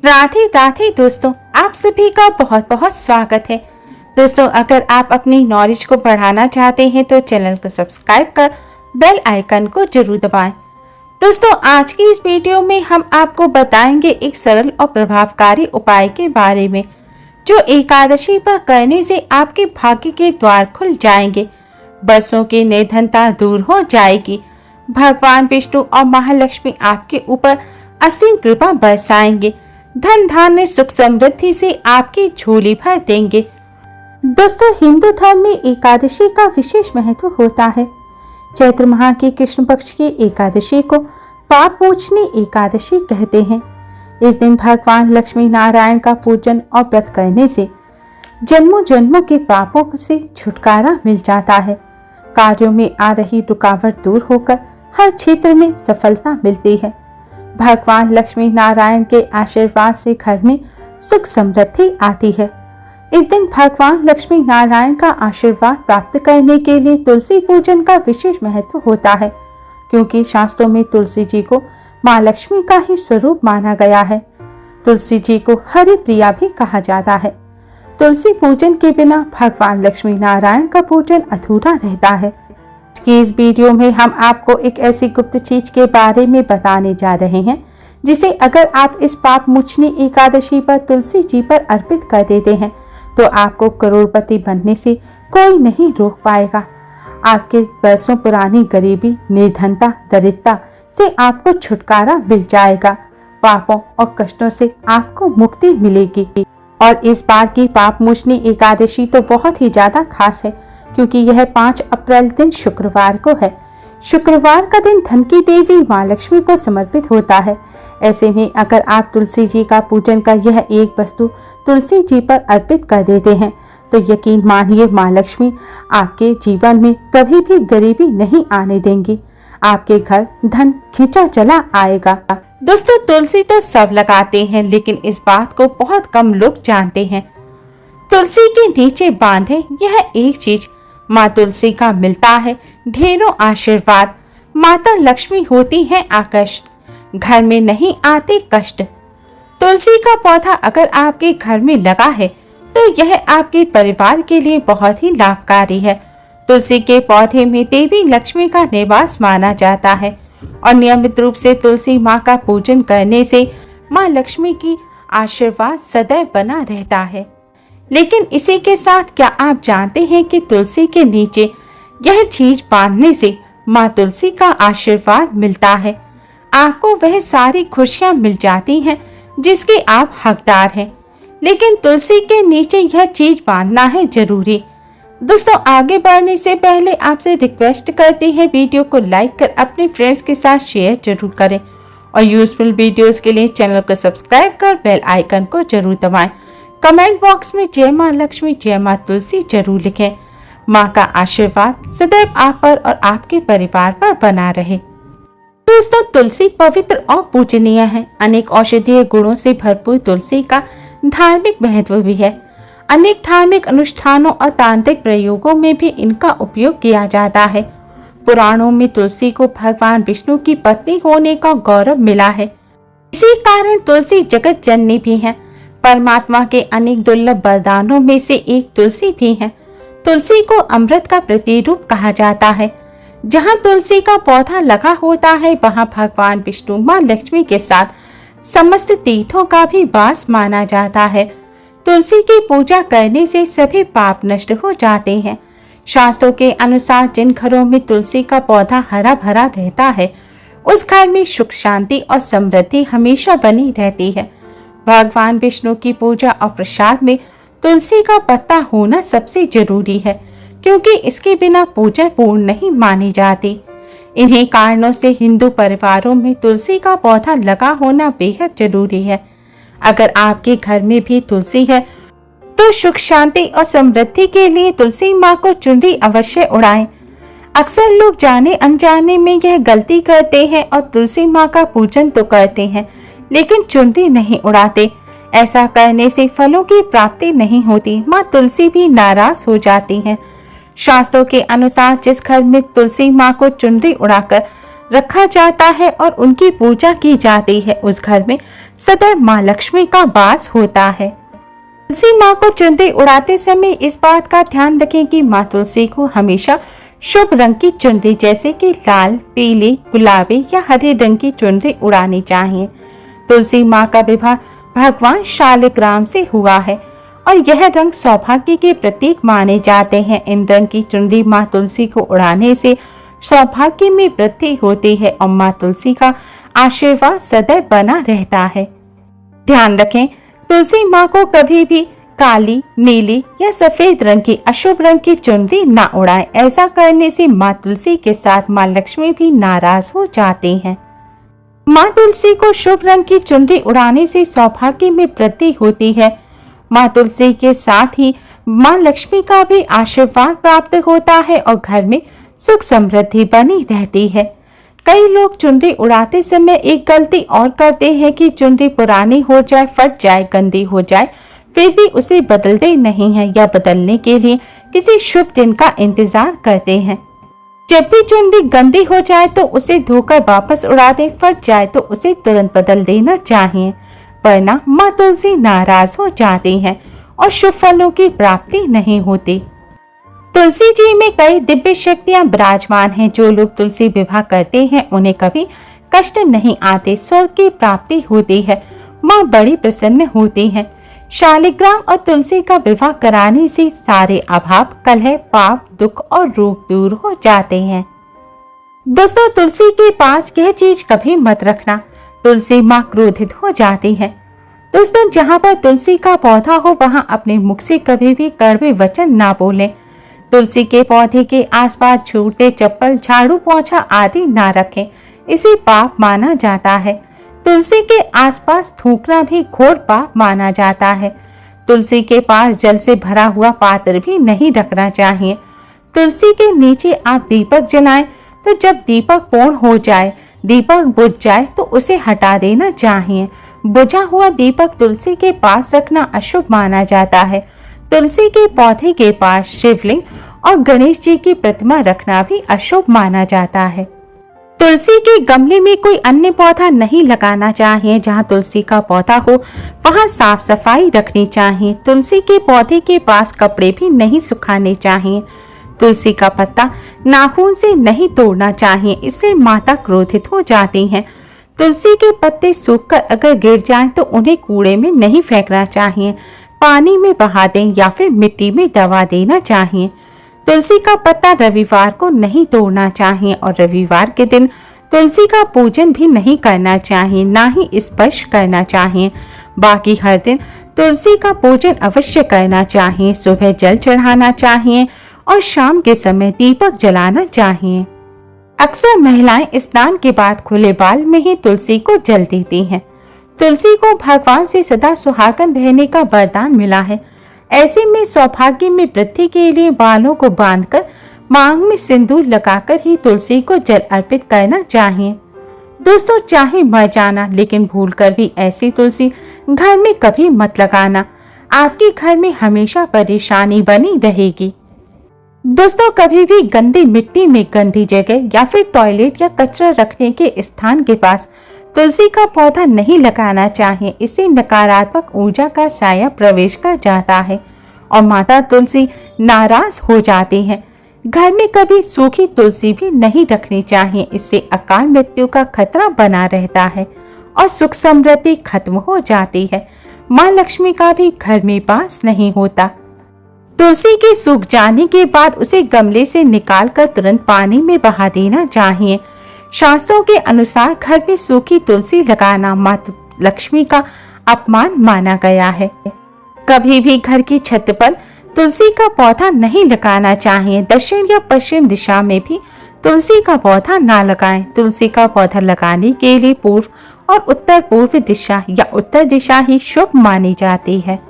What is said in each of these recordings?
राधे राधे दोस्तों, आप सभी का बहुत बहुत स्वागत है। दोस्तों, अगर आप अपनी नॉलेज को बढ़ाना चाहते हैं तो चैनल को सब्सक्राइब कर बेल आइकन को जरूर दबाएं। दोस्तों, आज की इस वीडियो में हम आपको बताएंगे एक सरल और प्रभावकारी उपाय के बारे में जो एकादशी पर करने से आपके भाग्य के द्वार खुल जाएंगे, बरसों की निर्धनता दूर हो जाएगी, भगवान विष्णु और महालक्ष्मी आपके ऊपर असीम कृपा बरसाएंगे, धन धान्य सुख समृद्धि से आपकी झोली भर देंगे। दोस्तों, हिंदू धर्म में एकादशी का विशेष महत्व होता है। चैत्र माह की कृष्ण पक्ष की एकादशी को पाप मोचनी एकादशी कहते हैं। इस दिन भगवान लक्ष्मी नारायण का पूजन और व्रत करने से जन्मों जन्मों के पापों से छुटकारा मिल जाता है। कार्यों में आ रही रुकावट दूर होकर हर क्षेत्र में सफलता मिलती है। भगवान लक्ष्मी नारायण के आशीर्वाद से घर में सुख समृद्धि आती है। इस दिन भगवान लक्ष्मी नारायण का आशीर्वाद प्राप्त करने के लिए तुलसी पूजन का विशेष महत्व होता है, क्योंकि शास्त्रों में तुलसी जी को माँ लक्ष्मी का ही स्वरूप माना गया है। तुलसी जी को हरि प्रिया भी कहा जाता है। तुलसी पूजन के बिना भगवान लक्ष्मी नारायण का पूजन अधूरा रहता है। कि इस वीडियो में हम आपको एक ऐसी गुप्त चीज के बारे में बताने जा रहे हैं जिसे अगर आप इस पाप मोचनी एकादशी पर तुलसी जी पर अर्पित कर देते हैं तो आपको करोड़पति बनने से कोई नहीं रोक पाएगा। आपके बरसों पुरानी गरीबी, निर्धनता, दरिद्रता से आपको छुटकारा मिल जाएगा। पापों और कष्टों से आपको मुक्ति मिलेगी। और इस बार की पाप मोचनी एकादशी तो बहुत ही ज्यादा खास है, क्योंकि यह 5 अप्रैल दिन शुक्रवार को है। शुक्रवार का दिन धन की देवी माँ लक्ष्मी को समर्पित होता है। ऐसे में अगर आप तुलसी जी का पूजन कर यह एक वस्तु तुलसी जी पर अर्पित कर देते हैं तो यकीन मानिए माँ लक्ष्मी आपके जीवन में कभी भी गरीबी नहीं आने देंगी। आपके घर धन खींचा चला आएगा। दोस्तों, तुलसी तो सब लगाते हैं, लेकिन इस बात को बहुत कम लोग जानते हैं। तुलसी के नीचे बांधे यह एक चीज माँ तुलसी का मिलता है ढेरों आशीर्वाद। माता लक्ष्मी होती है आकर्षित, घर में नहीं आते कष्ट। तुलसी का पौधा अगर आपके घर में लगा है तो यह आपके परिवार के लिए बहुत ही लाभकारी है। तुलसी के पौधे में देवी लक्ष्मी का निवास माना जाता है और नियमित रूप से तुलसी माँ का पूजन करने से माँ लक्ष्मी की आशीर्वाद सदैव बना रहता है। लेकिन इसी के साथ क्या आप जानते हैं कि तुलसी के नीचे यह चीज बांधने से माँ तुलसी का आशीर्वाद मिलता है। आपको वह सारी खुशियां मिल जाती हैं जिसके आप हकदार हैं। लेकिन तुलसी के नीचे यह चीज बांधना है जरूरी। दोस्तों, आगे बढ़ने से पहले आपसे रिक्वेस्ट करते हैं वीडियो को लाइक कर अपने फ्रेंड्स के साथ शेयर जरूर करें और यूजफुल वीडियोस के लिए चैनल को सब्सक्राइब कर बेल आइकन को जरूर दबाएं। कमेंट बॉक्स में जय माँ लक्ष्मी, जय माँ तुलसी जरूर लिखें। माँ का आशीर्वाद सदैव आप पर और आपके परिवार पर बना रहे। दोस्तों, तुलसी पवित्र और पूजनीय है। अनेक औषधीय गुणों से भरपूर तुलसी का धार्मिक महत्व भी है। अनेक धार्मिक अनुष्ठानों और तांत्रिक प्रयोगों में भी इनका उपयोग किया जाता है। पुराणों में तुलसी को भगवान विष्णु की पत्नी होने का गौरव मिला है। इसी कारण तुलसी जगत जननी भी है। परमात्मा के अनेक दुर्लभ वरदानों में से एक तुलसी भी है। तुलसी को अमृत का प्रतिरूप कहा जाता है। जहाँ तुलसी का पौधा लगा होता है वहाँ भगवान विष्णु माँ लक्ष्मी के साथ समस्त तीर्थों का भी वास माना जाता है। तुलसी की पूजा करने से सभी पाप नष्ट हो जाते हैं। शास्त्रों के अनुसार जिन घरों में तुलसी का पौधा हरा भरा रहता है उस घर में सुख, शांति और समृद्धि हमेशा बनी रहती है। भगवान विष्णु की पूजा और प्रसाद में तुलसी का पत्ता होना सबसे जरूरी है, क्योंकि इसके बिना पूजा पूर्ण नहीं मानी जाती। इन्हीं कारणों से हिंदू परिवारों में तुलसी का पौधा लगा होना बेहद जरूरी है। अगर आपके घर में भी तुलसी है तो सुख, शांति और समृद्धि के लिए तुलसी माँ को चुनरी अवश्य उड़ाएं। अक्सर लोग जाने अनजाने में यह गलती करते हैं और तुलसी माँ का पूजन तो करते हैं लेकिन चुनरी नहीं उड़ाते। ऐसा करने से फलों की प्राप्ति नहीं होती, माँ तुलसी भी नाराज हो जाती हैं। शास्त्रों के अनुसार जिस घर में तुलसी माँ को चुनरी उड़ाकर रखा जाता है और उनकी पूजा की जाती है, उस घर में सदैव माँ लक्ष्मी का वास होता है। तुलसी माँ को चुनरी उड़ाते समय इस बात का ध्यान रखें कि माँ तुलसी को हमेशा शुभ रंग की चुनरी जैसे कि लाल, पीली, गुलाबी या हरे रंग की चुनरी उड़ानी चाहिए। तुलसी माँ का विवाह भगवान शालिग्राम से हुआ है और यह रंग सौभाग्य के प्रतीक माने जाते हैं। इन रंग की चुनरी माँ तुलसी को उड़ाने से सौभाग्य में वृद्धि होती है और माँ तुलसी का आशीर्वाद सदैव बना रहता है। ध्यान रखें, तुलसी माँ को कभी भी काली, नीली या सफेद रंग की अशुभ रंग की चुनरी ना उड़ाएं। ऐसा करने से माँ तुलसी के साथ माँ लक्ष्मी भी नाराज हो जाती हैं। माँ तुलसी को शुभ रंग की चुनरी उड़ाने से सौभाग्य में वृद्धि होती है। माँ तुलसी के साथ ही माँ लक्ष्मी का भी आशीर्वाद प्राप्त होता है और घर में सुख समृद्धि बनी रहती है। कई लोग चुनरी उड़ाते समय एक गलती और करते हैं कि चुनरी पुरानी हो जाए, फट जाए, गंदी हो जाए, फिर भी उसे बदलते नहीं हैं या बदलने के लिए किसी शुभ दिन का इंतजार करते हैं। जब भी चुनरी गंदी हो जाए तो उसे धोकर वापस उड़ा दे, फट जाए तो उसे तुरंत बदल देना चाहिए, वरना माँ तुलसी नाराज हो जाती हैं और शुभ फलों की प्राप्ति नहीं होती। तुलसी जी में कई दिव्य शक्तियां विराजमान हैं। जो लोग तुलसी विवाह करते हैं उन्हें कभी कष्ट नहीं आते, स्वर्ग की प्राप्ति होती है, माँ बड़ी प्रसन्न होती है। शालिग्राम और तुलसी का विवाह कराने से सारे अभाव, कलह, पाप, दुख और रोग दूर हो जाते हैं। दोस्तों, तुलसी के पास यह चीज कभी मत रखना, तुलसी माँ क्रोधित हो जाती है। दोस्तों, जहाँ पर तुलसी का पौधा हो वहाँ अपने मुख से कभी भी कड़वे वचन ना बोलें। तुलसी के पौधे के आसपास जूते, चप्पल, झाड़ू, पोंछा आदि ना रखें, इसे पाप माना जाता है। तुलसी के आसपास थूकना भी घोर पाप माना जाता है। तुलसी के पास जल से भरा हुआ पात्र भी नहीं रखना चाहिए। तुलसी के नीचे आप दीपक जलाएं तो जब दीपक पूर्ण हो जाए, दीपक बुझ जाए तो उसे हटा देना चाहिए। बुझा हुआ दीपक तुलसी के पास रखना अशुभ माना जाता है। तुलसी के पौधे के पास शिवलिंग और गणेश जी की प्रतिमा रखना भी अशुभ माना जाता है। तुलसी के गमले में कोई अन्य पौधा नहीं लगाना चाहिए। जहाँ तुलसी का पौधा हो वहाँ साफ सफाई रखनी चाहिए। तुलसी के पौधे के पास कपड़े भी नहीं सुखाने चाहिए। तुलसी का पत्ता नाखून से नहीं तोड़ना चाहिए, इससे माता क्रोधित हो जाती हैं। तुलसी के पत्ते सूखकर अगर गिर जाएं तो उन्हें कूड़े में नहीं फेंकना चाहिए, पानी में बहा दें या फिर मिट्टी में दबा देना चाहिए। तुलसी का पत्ता रविवार को नहीं तोड़ना चाहिए और रविवार के दिन तुलसी का पूजन भी नहीं करना चाहिए, ना ही स्पर्श करना चाहिए। बाकी हर दिन तुलसी का पूजन अवश्य करना चाहिए। सुबह जल चढ़ाना चाहिए और शाम के समय दीपक जलाना चाहिए। अक्सर महिलाएं स्नान के बाद खुले बाल में ही तुलसी को जल देती हैं। तुलसी को भगवान से सदा सुहागन रहने का वरदान मिला है। ऐसे में सौभाग्य में वृद्धि के लिए बालों को बांधकर मांग में सिंदूर लगाकर ही तुलसी को जल अर्पित करना चाहिए। दोस्तों, चाहे मर जाना लेकिन भूलकर भी ऐसी तुलसी घर में कभी मत लगाना, आपके घर में हमेशा परेशानी बनी रहेगी। दोस्तों, कभी भी गंदी मिट्टी में गंदी जगह या फिर टॉयलेट या कचरा रखने के स्थान के पास तुलसी का पौधा नहीं लगाना चाहिए। इससे नकारात्मक ऊर्जा का साया प्रवेश कर जाता है और माता तुलसी नाराज हो जाती हैं। घर में कभी सूखी तुलसी भी नहीं रखनी चाहिए, इससे अकाल मृत्यु का खतरा बना रहता है और सुख समृद्धि खत्म हो जाती है। माँ लक्ष्मी का भी घर में वास नहीं होता। तुलसी के सूख जाने के बाद उसे गमले से निकालकर तुरंत पानी में बहा देना चाहिए। शास्त्रों के अनुसार घर में सूखी तुलसी लगाना माता लक्ष्मी का अपमान माना गया है। कभी भी घर की छत पर तुलसी का पौधा नहीं लगाना चाहिए। दक्षिण या पश्चिम दिशा में भी तुलसी का पौधा ना लगाएं। तुलसी का पौधा लगाने के लिए पूर्व और उत्तर पूर्व दिशा या उत्तर दिशा ही शुभ मानी जाती है।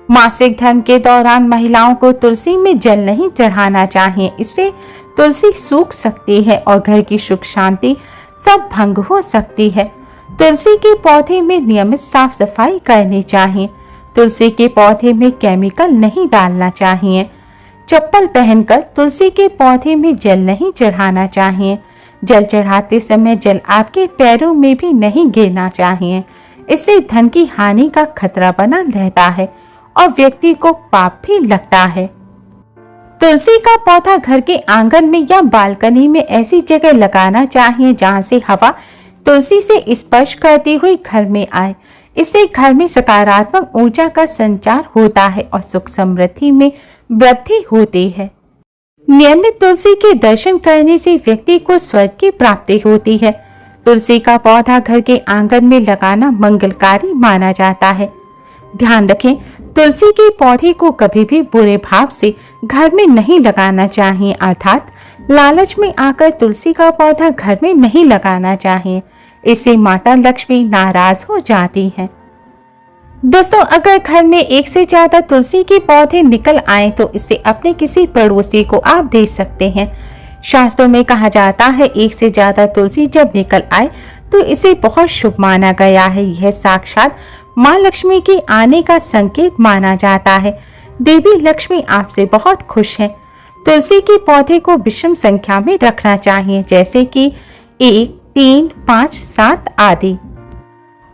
मासिक धर्म के दौरान महिलाओं को तुलसी में जल नहीं चढ़ाना चाहिए, इससे तुलसी सूख सकती है और घर की सुख शांति सब भंग हो सकती है। तुलसी के पौधे में नियमित साफ सफाई करनी चाहिए। तुलसी के पौधे में केमिकल नहीं डालना चाहिए। चप्पल पहनकर तुलसी के पौधे में जल नहीं चढ़ाना चाहिए। जल चढ़ाते समय जल आपके पैरों में भी नहीं गिरना चाहिए। इससे धन की हानि का खतरा बना रहता है और व्यक्ति को पाप भी लगता है। तुलसी का पौधा घर के आंगन में या बालकनी में ऐसी जगह लगाना चाहिए जहां से हवा तुलसी से स्पर्श करती हुई घर में आए। इससे घर में सकारात्मक ऊर्जा का संचार होता है और सुख समृद्धि में वृद्धि होती है। नियमित तुलसी के दर्शन करने से व्यक्ति को स्वर्ग की प्राप्ति होती है। तुलसी का पौधा घर के आंगन में लगाना मंगलकारी माना जाता है। ध्यान रखें, तुलसी के पौधे को कभी भी बुरे भाव से घर में नहीं लगाना चाहिए, अर्थात लालच में आकर तुलसी का पौधा घर में नहीं लगाना चाहिए। इससे माता लक्ष्मी नाराज हो जाती है। दोस्तों, अगर घर में एक से ज्यादा तुलसी के पौधे निकल आए तो इसे अपने किसी पड़ोसी को आप दे सकते हैं। शास्त्रों में कहा जाता है, एक से ज्यादा तुलसी जब निकल आए तो इसे बहुत शुभ माना गया है। यह साक्षात माँ लक्ष्मी के आने का संकेत माना जाता है। देवी लक्ष्मी आपसे बहुत खुश है। तुलसी के पौधे को विषम संख्या में रखना चाहिए, जैसे कि 1, 3, 5, 7 आदि।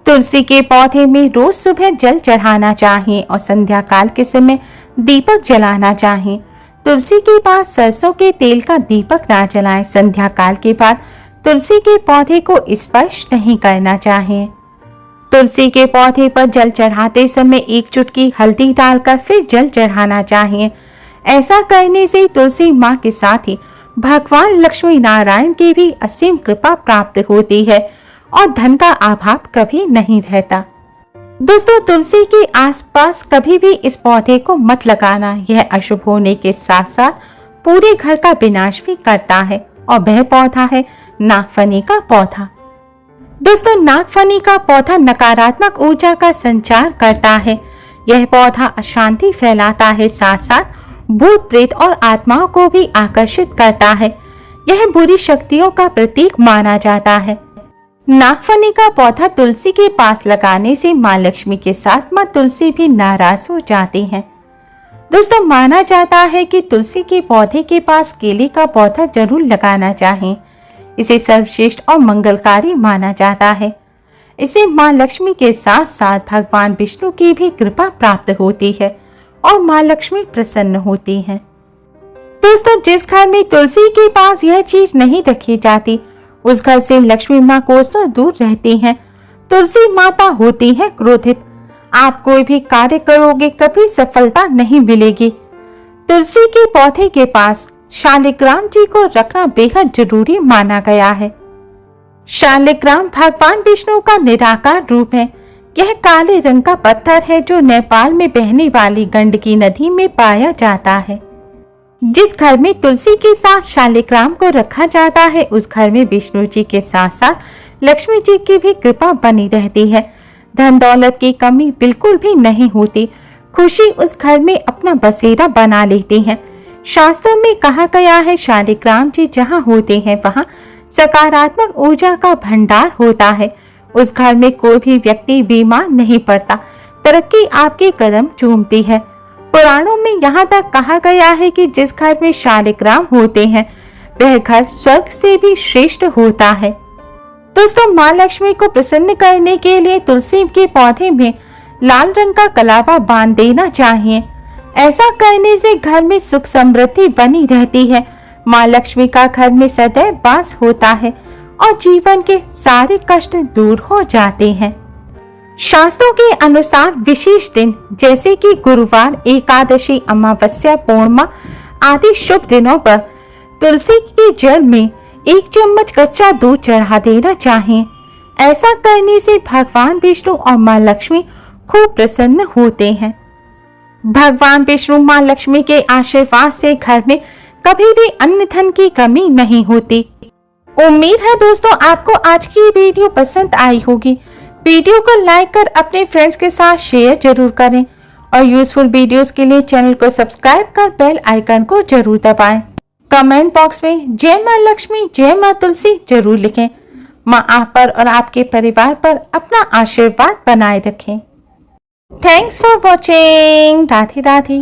तुलसी के पौधे में रोज सुबह जल चढ़ाना चाहिए और संध्या काल के समय दीपक जलाना चाहिए। तुलसी के पास सरसों के तेल का दीपक ना जलाएं। संध्या काल के बाद तुलसी के पौधे को स्पर्श नहीं करना चाहिए। तुलसी के पौधे पर जल चढ़ाते समय 1 चुटकी हल्दी डालकर फिर जल चढ़ाना चाहिए। ऐसा करने से तुलसी माँ के साथ ही भगवान लक्ष्मी नारायण की भी असीम कृपा प्राप्त होती है और धन का अभाव कभी नहीं रहता। दोस्तों, तुलसी के आसपास कभी भी इस पौधे को मत लगाना। यह अशुभ होने के साथ साथ पूरे घर का विनाश भी करता है और वह पौधा है नागफनी का पौधा। दोस्तों, नागफनी का पौधा नकारात्मक ऊर्जा का संचार करता है। यह पौधा अशांति फैलाता है, साथ साथ भूत प्रेत और आत्माओं को भी आकर्षित करता है। यह बुरी शक्तियों का प्रतीक माना जाता है। नागफनी का पौधा तुलसी के पास लगाने से माँ लक्ष्मी के साथ माँ तुलसी भी नाराज हो जाती हैं। दोस्तों, माना जाता है कि तुलसी के पौधे के पास केले का पौधा जरूर लगाना चाहिए। इसे सर्वश्रेष्ठ और मंगलकारी माना जाता है। इसे माँ लक्ष्मी के साथ साथ भगवान विष्णु की भी कृपा प्राप्त होती है और माँ लक्ष्मी प्रसन्न होती हैं। दोस्तों, जिस घर में तुलसी के पास यह चीज नहीं रखी जाती उस घर से लक्ष्मी माँ कोसों दूर रहती हैं। तुलसी माता होती है क्रोधित। आप कोई भी कार्य करोगे कभी सफलता नहीं मिलेगी। तुलसी के पौधे के पास शालिग्राम जी को रखना बेहद जरूरी माना गया है। शालिग्राम भगवान विष्णु का निराकार रूप है। यह काले रंग का पत्थर है जो नेपाल में बहने वाली गंडकी नदी में पाया जाता है। जिस घर में तुलसी के साथ शालिग्राम को रखा जाता है उस घर में विष्णु जी के साथ साथ लक्ष्मी जी की भी कृपा बनी रहती है। धन दौलत की कमी बिल्कुल भी नहीं होती। खुशी उस घर में अपना बसेरा बना लेती है। शास्त्रों में कहा गया है, शालिग्राम जी जहाँ होते हैं वहाँ सकारात्मक ऊर्जा का भंडार होता है। उस घर में कोई भी व्यक्ति बीमार नहीं पड़ता। तरक्की आपके कदम चूमती है। पुराणों में यहाँ तक कहा गया है कि जिस घर में शालिग्राम होते हैं वह घर स्वर्ग से भी श्रेष्ठ होता है। दोस्तों, माँ लक्ष्मी को प्रसन्न करने के लिए तुलसी के पौधे में लाल रंग का कलावा बांध देना चाहिए। ऐसा करने से घर में सुख समृद्धि बनी रहती है। माँ लक्ष्मी का घर में सदैव वास होता है और जीवन के सारे कष्ट दूर हो जाते हैं। शास्त्रों के अनुसार विशेष दिन जैसे कि गुरुवार, एकादशी, अमावस्या, पूर्णिमा आदि शुभ दिनों पर तुलसी की जड़ में 1 चम्मच कच्चा दूध चढ़ा देना चाहिए। ऐसा करने से भगवान विष्णु और माँ लक्ष्मी खूब प्रसन्न होते हैं। भगवान विष्णु माँ लक्ष्मी के आशीर्वाद से घर में कभी भी अन्न धन की कमी नहीं होती। उम्मीद है दोस्तों आपको आज की वीडियो पसंद आई होगी। वीडियो को लाइक कर अपने फ्रेंड्स के साथ शेयर जरूर करें और यूजफुल वीडियोस के लिए चैनल को सब्सक्राइब कर बेल आइकन को जरूर दबाएं। कमेंट बॉक्स में जय माँ लक्ष्मी, जय माँ तुलसी जरूर लिखें। माँ आप पर और आपके परिवार पर अपना आशीर्वाद बनाए रखें। Thanks for watching. Radhe Radhe.